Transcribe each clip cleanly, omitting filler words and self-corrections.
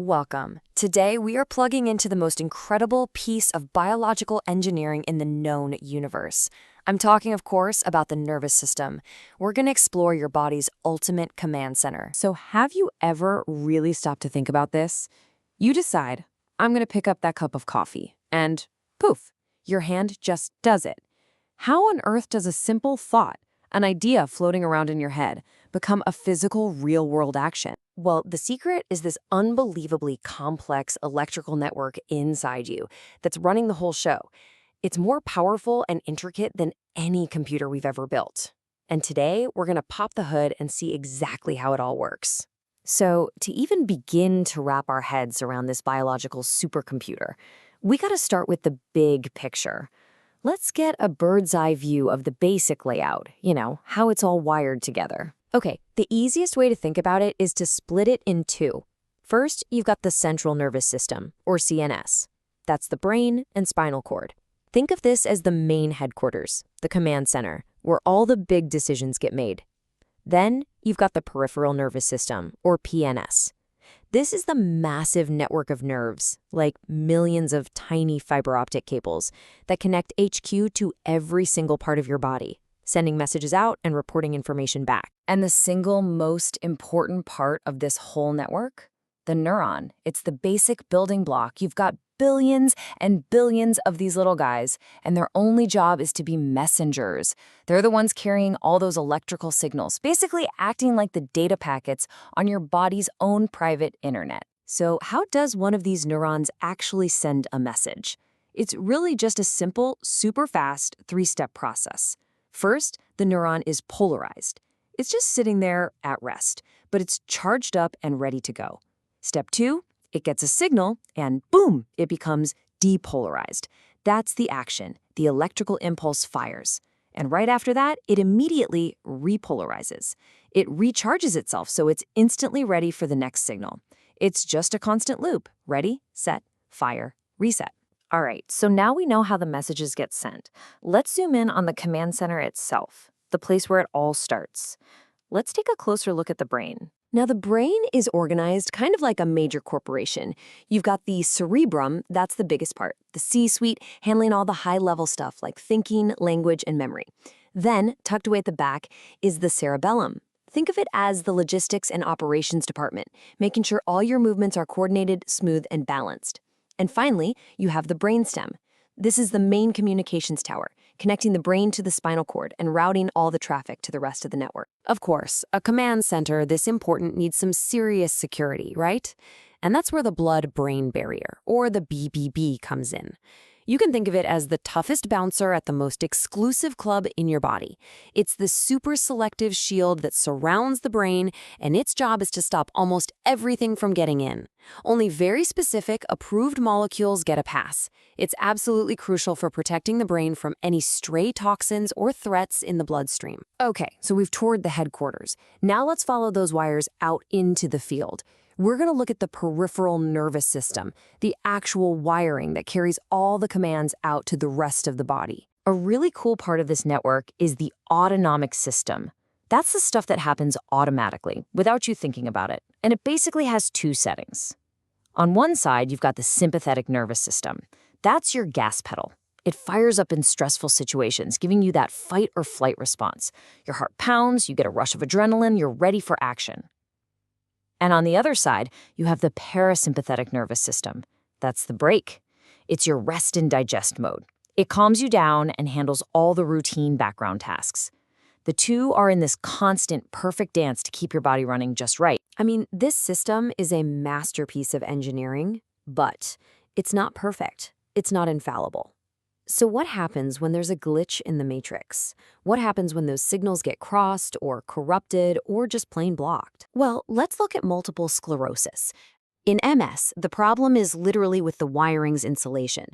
Welcome. Today, we are plugging into the most incredible piece of biological engineering in the known universe. I'm talking, of course, about the nervous system. We're going to explore your body's ultimate command center. So have you ever really stopped to think about this? You decide, I'm going to pick up that cup of coffee, and poof, your hand just does it. How on earth does a simple thought, an idea floating around in your head, become a physical, real-world action? Well, the secret is this unbelievably complex electrical network inside you that's running the whole show. It's more powerful and intricate than any computer we've ever built. And today, we're going to pop the hood and see exactly how it all works. So, to even begin to wrap our heads around this biological supercomputer, we got to start with the big picture. Let's get a bird's eye view of the basic layout, how it's all wired together. Okay, the easiest way to think about it is to split it in two. First, you've got the central nervous system, or CNS. That's the brain and spinal cord. Think of this as the main headquarters, the command center, where all the big decisions get made. Then, you've got the peripheral nervous system, or PNS. This is the massive network of nerves, like millions of tiny fiber optic cables, that connect HQ to every single part of your body, sending messages out and reporting information back. And the single most important part of this whole network? The neuron. It's the basic building block. You've got billions and billions of these little guys, and their only job is to be messengers. They're the ones carrying all those electrical signals, basically acting like the data packets on your body's own private internet. So how does one of these neurons actually send a message? It's really just a simple, super fast, three-step process. First, the neuron is polarized. It's just sitting there at rest, but it's charged up and ready to go. Step 2, it gets a signal, and boom, it becomes depolarized. That's the action. The electrical impulse fires. And right after that, it immediately repolarizes. It recharges itself, so it's instantly ready for the next signal. It's just a constant loop. Ready, set, fire, reset. All right, so now we know how the messages get sent. Let's zoom in on the command center itself, the place where it all starts. Let's take a closer look at the brain. Now, the brain is organized kind of like a major corporation. You've got the cerebrum, that's the biggest part, the C-suite, handling all the high-level stuff like thinking, language, and memory. Then, tucked away at the back, is the cerebellum. Think of it as the logistics and operations department, making sure all your movements are coordinated, smooth, and balanced. And finally, you have the brainstem. This is the main communications tower, connecting the brain to the spinal cord and routing all the traffic to the rest of the network. Of course, a command center this important needs some serious security, right? And that's where the blood-brain barrier, or the BBB, comes in. You can think of it as the toughest bouncer at the most exclusive club in your body. It's the super selective shield that surrounds the brain, and its job is to stop almost everything from getting in. Only very specific, approved molecules get a pass. It's absolutely crucial for protecting the brain from any stray toxins or threats in the bloodstream. Okay, so we've toured the headquarters. Now let's follow those wires out into the field. We're going to look at the peripheral nervous system, the actual wiring that carries all the commands out to the rest of the body. A really cool part of this network is the autonomic system. That's the stuff that happens automatically, without you thinking about it. And it basically has two settings. On one side, you've got the sympathetic nervous system. That's your gas pedal. It fires up in stressful situations, giving you that fight or flight response. Your heart pounds, you get a rush of adrenaline, you're ready for action. And on the other side, you have the parasympathetic nervous system. That's the brake. It's your rest and digest mode. It calms you down and handles all the routine background tasks. The two are in this constant, perfect dance to keep your body running just right. I mean, this system is a masterpiece of engineering, but it's not perfect. It's not infallible. So what happens when there's a glitch in the matrix? What happens when those signals get crossed or corrupted or just plain blocked? Well, let's look at multiple sclerosis. In MS, the problem is literally with the wiring's insulation.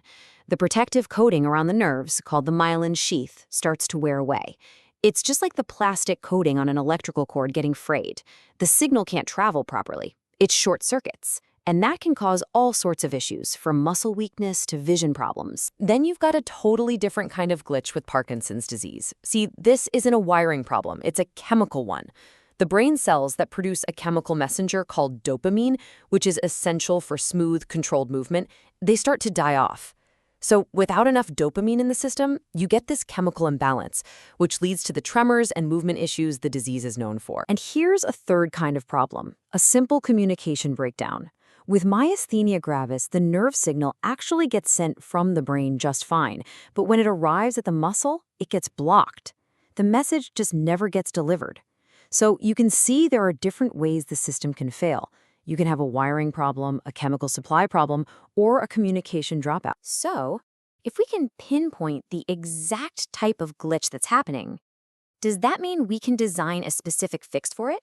The protective coating around the nerves, called the myelin sheath, starts to wear away. It's just like the plastic coating on an electrical cord getting frayed. The signal can't travel properly. It short circuits. And that can cause all sorts of issues, from muscle weakness to vision problems. Then you've got a totally different kind of glitch with Parkinson's disease. See, this isn't a wiring problem, it's a chemical one. The brain cells that produce a chemical messenger called dopamine, which is essential for smooth, controlled movement, they start to die off. So without enough dopamine in the system, you get this chemical imbalance, which leads to the tremors and movement issues the disease is known for. And here's a third kind of problem, a simple communication breakdown. With myasthenia gravis, the nerve signal actually gets sent from the brain just fine, but when it arrives at the muscle, it gets blocked. The message just never gets delivered. So you can see there are different ways the system can fail. You can have a wiring problem, a chemical supply problem, or a communication dropout. So, if we can pinpoint the exact type of glitch that's happening, does that mean we can design a specific fix for it?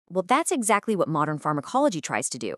Well, that's exactly what modern pharmacology tries to do.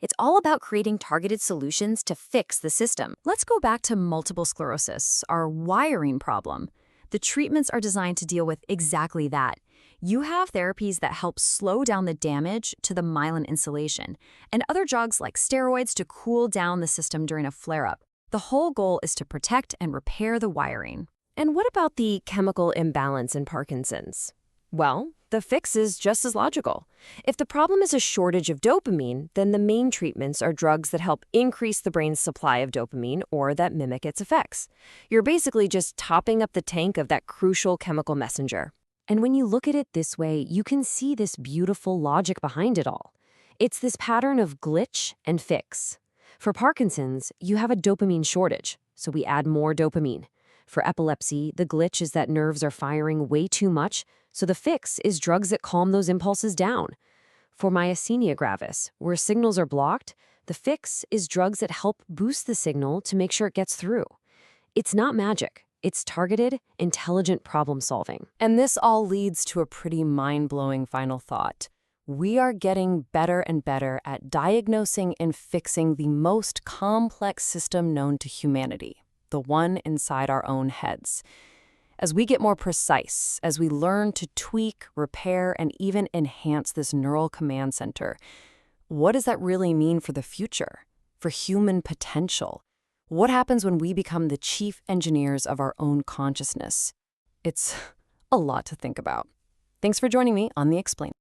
It's all about creating targeted solutions to fix the system. Let's go back to multiple sclerosis, our wiring problem. The treatments are designed to deal with exactly that. You have therapies that help slow down the damage to the myelin insulation, and other drugs like steroids to cool down the system during a flare-up. The whole goal is to protect and repair the wiring. And what about the chemical imbalance in Parkinson's? Well, the fix is just as logical. If the problem is a shortage of dopamine, then the main treatments are drugs that help increase the brain's supply of dopamine or that mimic its effects. You're basically just topping up the tank of that crucial chemical messenger. And when you look at it this way, you can see this beautiful logic behind it all. It's this pattern of glitch and fix. For Parkinson's, you have a dopamine shortage, so we add more dopamine. For epilepsy, the glitch is that nerves are firing way too much, so the fix is drugs that calm those impulses down. For myasthenia gravis, where signals are blocked, the fix is drugs that help boost the signal to make sure it gets through. It's not magic. It's targeted, intelligent problem solving. And this all leads to a pretty mind-blowing final thought. We are getting better and better at diagnosing and fixing the most complex system known to humanity, the one inside our own heads. As we get more precise, as we learn to tweak, repair, and even enhance this neural command center, what does that really mean for the future, for human potential? What happens when we become the chief engineers of our own consciousness? It's a lot to think about. Thanks for joining me on The Explain.